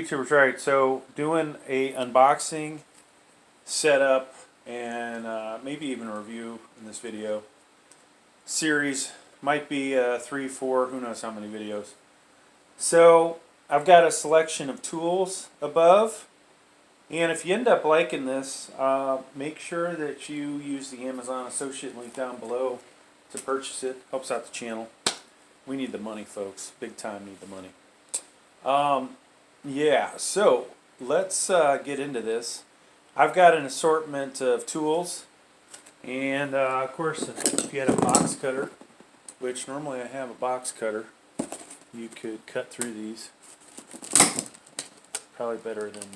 YouTubers, right? So doing a unboxing, setup, and maybe even a review in this video series. Might be 3, 4, who knows how many videos. So I've got a selection of tools above, and if you end up liking this, make sure that you use the Amazon associate link down below to purchase it. Helps out the channel. We need the money, folks. Big time need the money. Yeah, so let's get into this. I've got an assortment of tools, and of course, if you had a box cutter, which normally I have a box cutter, you could cut through these. Probably better than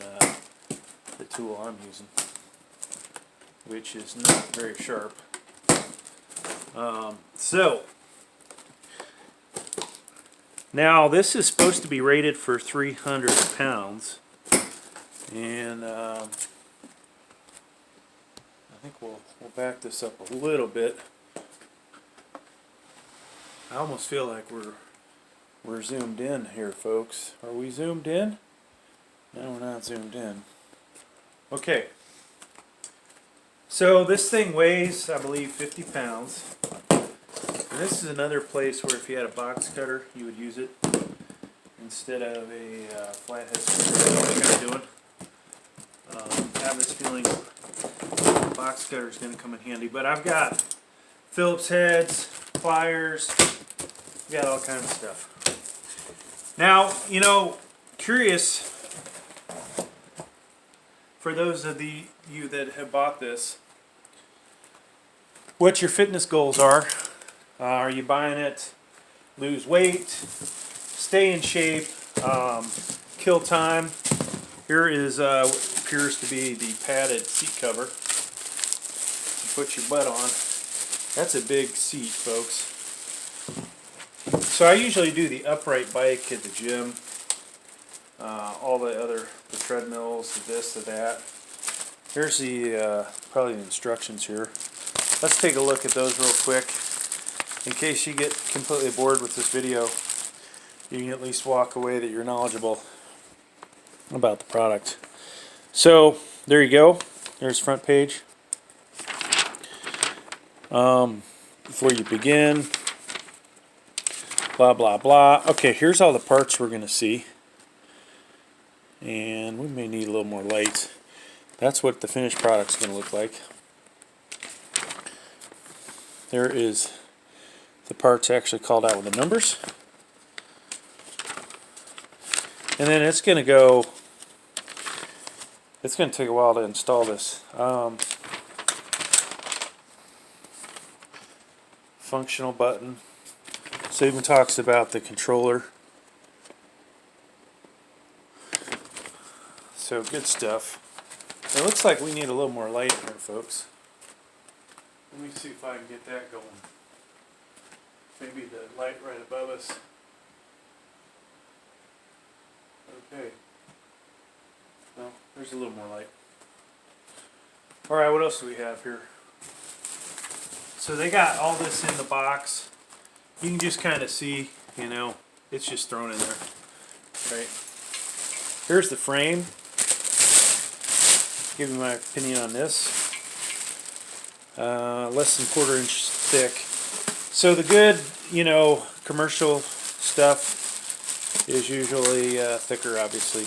the tool I'm using, which is not very sharp. So now this is supposed to be rated for 300 pounds, and I think we'll back this up a little bit. I almost feel like we're zoomed in here, folks. Are we zoomed in? No, we're not zoomed in. Okay. So this thing weighs, I believe, 50 pounds. And this is another place where if you had a box cutter, you would use it instead of a flathead screwdriver like I'm doing. I have this feeling the box cutter is going to come in handy. But I've got Phillips heads, pliers, got all kinds of stuff. Now, you know, curious, for those of you that have bought this, what your fitness goals are. Are you buying it lose weight, stay in shape, kill time? Here is what appears to be the padded seat cover to put your butt on. That's a big seat, folks. So I usually do the upright bike at the gym. All the treadmills, the this, the that. Here's the probably the instructions here. Let's take a look at those real quick. In case you get completely bored with this video, you can at least walk away that you're knowledgeable about the product. So there you go. There's the front page. Before you begin, blah blah blah. Okay, here's all the parts we're going to see. And we may need a little more light. That's what the finished product's going to look like. There is the parts actually called out with the numbers. And then it's going to take a while to install this. Functional button. So it even talks about the controller. So good stuff. It looks like we need a little more light here, folks. Let me see if I can get that going. Maybe the light right above us. Okay. No, there's a little more light. Alright, what else do we have here? So they got all this in the box. You can just kind of see, you know, it's just thrown in there. Right. Here's the frame. Give you my opinion on this. Less than 1/4 inch thick. So the good, you know, commercial stuff is usually thicker, obviously.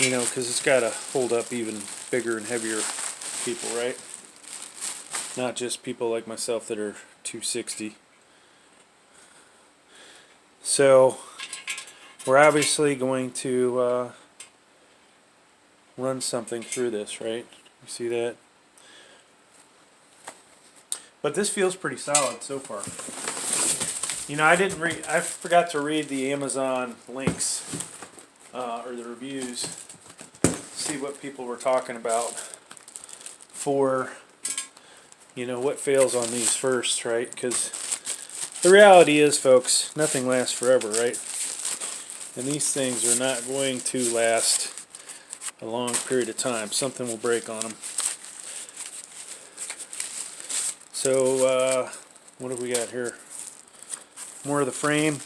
You know, because it's got to hold up even bigger and heavier people, right? Not just people like myself that are 260. So we're obviously going to run something through this, right? You see that? But this feels pretty solid so far. You know, I forgot to read the Amazon links or the reviews, see what people were talking about for, you know, what fails on these first, right? Because the reality is, folks, nothing lasts forever, right? And these things are not going to last a long period of time. Something will break on them. So, what have we got here? More of the frame.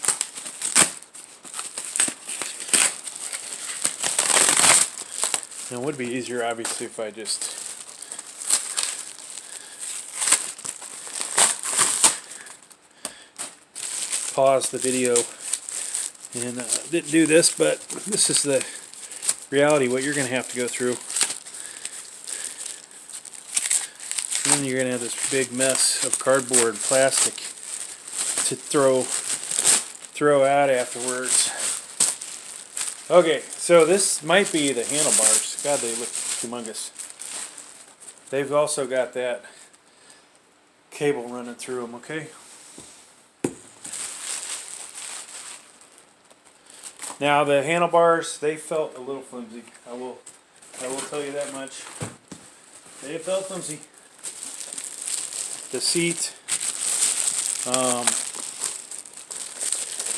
It would be easier, obviously, if I just paused the video and didn't do this, but this is the reality, what you're going to have to go through. And then you're going to have this big mess of cardboard and plastic to throw out afterwards. Okay, so this might be the handlebars. God, they look humongous. They've also got that cable running through them, okay? Now the handlebars, they felt a little flimsy. I will tell you that much. They felt flimsy. The seat, I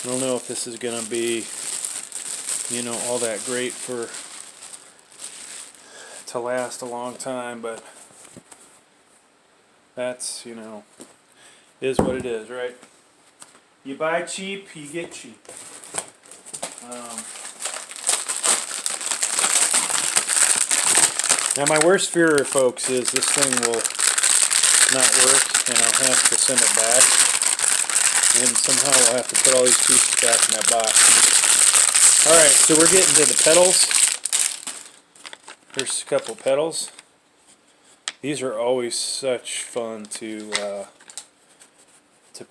don't know if this is going to be, all that great to last a long time, but that's, is what it is, right? You buy cheap, you get cheap. Now my worst fear, folks, is this thing will not work and I'll have to send it back, and somehow I'll have to put all these pieces back in that box. Alright, so we're getting to the pedals. Here's a couple pedals. These are always such fun to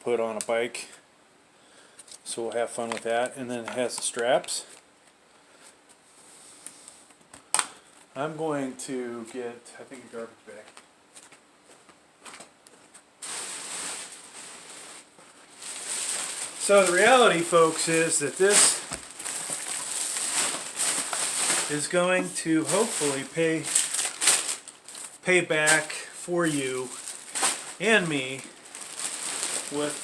put on a bike, so we'll have fun with that. And then it has the straps. I'm going to get, I think, a garbage bag. So the reality, folks, is that this is going to hopefully pay back for you and me with,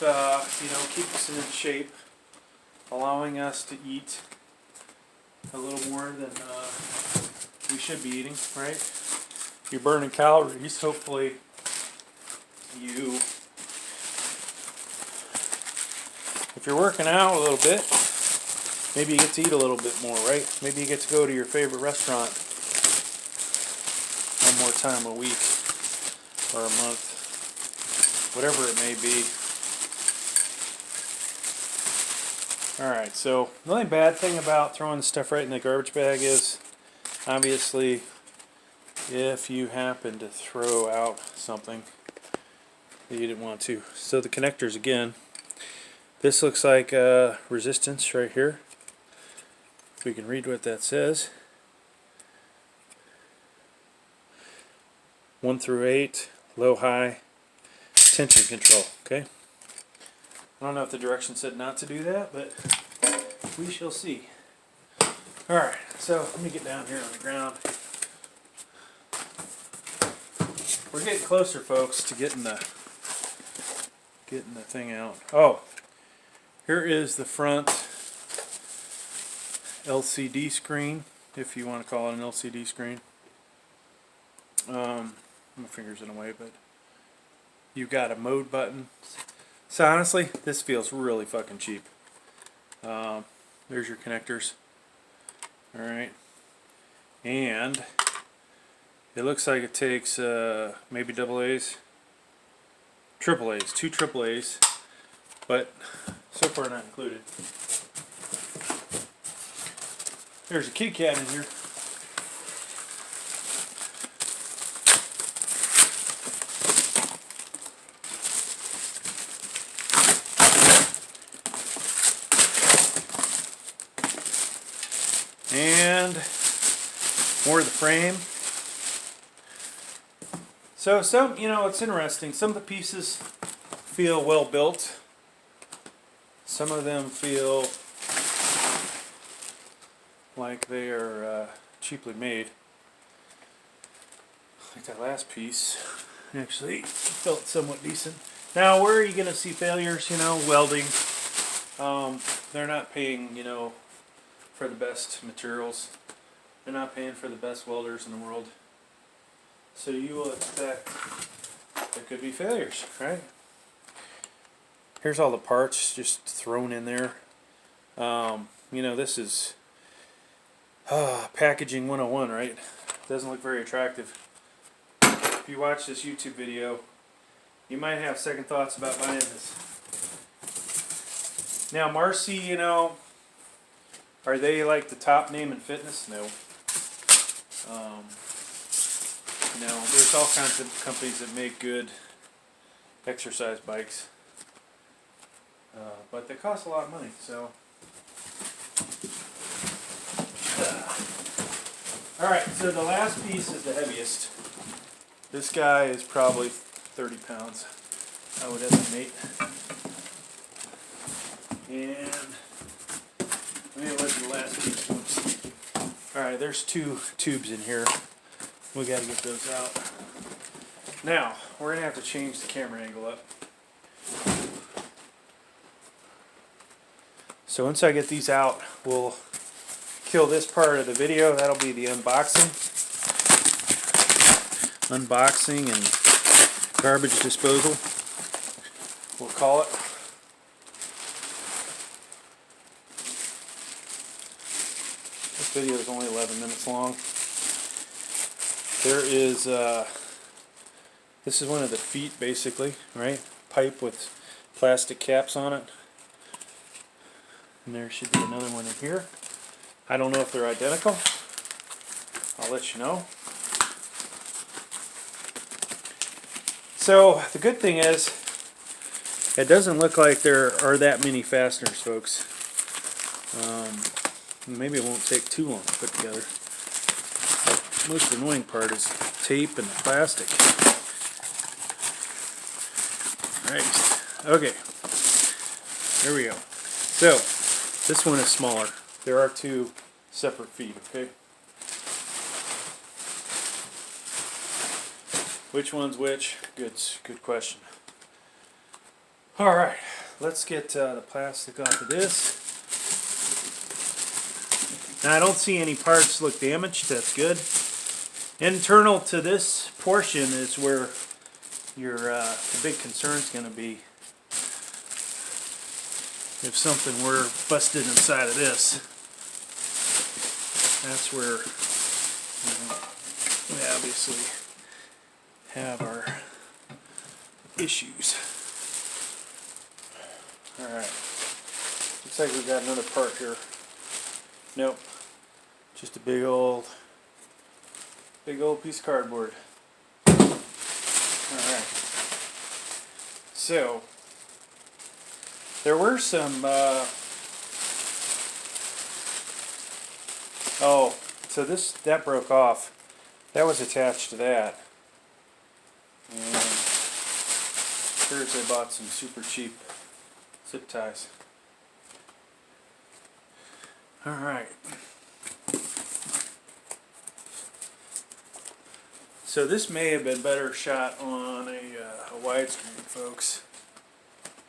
keep us in shape, allowing us to eat a little more than we should be eating, right? You're burning calories. Hopefully if you're working out a little bit, maybe you get to eat a little bit more, right? Maybe you get to go to your favorite restaurant one more time a week or a month, whatever it may be. Alright, so the only bad thing about throwing the stuff right in the garbage bag is, obviously, if you happen to throw out something that you didn't want to. So the connectors again, this looks like resistance right here. If we can read what that says. 1 through 8, low, high, tension control, okay? I don't know if the direction said not to do that, but we shall see. Alright, so let me get down here on the ground. We're getting closer, folks, to getting the thing out. Oh, here is the front LCD screen, if you want to call it an LCD screen. My finger's in the way, but you've got a mode button. So honestly, this feels really fucking cheap. There's your connectors. Alright. And it looks like it takes maybe double A's. Triple A's. 2 triple A's. But so far not included. There's a kitty cat in here. And more of the frame. So some, it's interesting. Some of the pieces feel well built. Some of them feel like they are cheaply made. Like that last piece actually felt somewhat decent. Now, where are you going to see failures? Welding. They're not paying, for the best materials. They're not paying for the best welders in the world. So you will expect there could be failures, right? Here's all the parts just thrown in there. This is Packaging 101, right? Doesn't look very attractive. If you watch this YouTube video, you might have second thoughts about buying this. Now, Marcy, you know, are they like the top name in fitness? No. No, there's all kinds of companies that make good exercise bikes, but they cost a lot of money. So, all right. So the last piece is the heaviest. This guy is probably 30 pounds, I would estimate. And let me look at the last piece. Oops. All right, there's 2 tubes in here. We got to get those out. Now, we're going to have to change the camera angle up. So once I get these out, we'll kill this part of the video. That'll be the unboxing. Unboxing and garbage disposal, we'll call it. This video is only 11 minutes long. There is, this is one of the feet basically, right? Pipe with plastic caps on it. And there should be another one in here. I don't know if they're identical. I'll let you know. So the good thing is, it doesn't look like there are that many fasteners, folks. Maybe it won't take too long to put together. The most annoying part is tape and the plastic. Right. Okay. There we go. So, this one is smaller. There are 2 separate feet, okay? Which one's which? Good question. Alright, let's get the plastic off of this. Now I don't see any parts look damaged, that's good. Internal to this portion is where your the big concern is going to be. If something were busted inside of this, that's where we obviously have our issues. Alright, looks like we've got another part here. Nope, just a big old piece of cardboard. Alright, so there were some oh, so that broke off. That was attached to that. And here's, I bought some super cheap zip ties. Alright. So this may have been better shot on a widescreen, folks.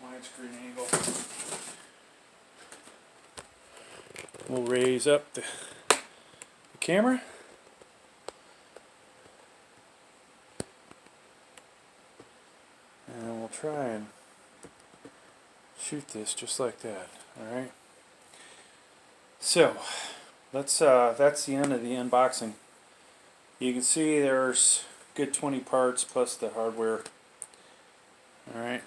Widescreen angle. We'll raise up the camera. And we'll try and shoot this just like that. Alright. So, that's the end of the unboxing. You can see there's good 20 parts plus the hardware. Alright.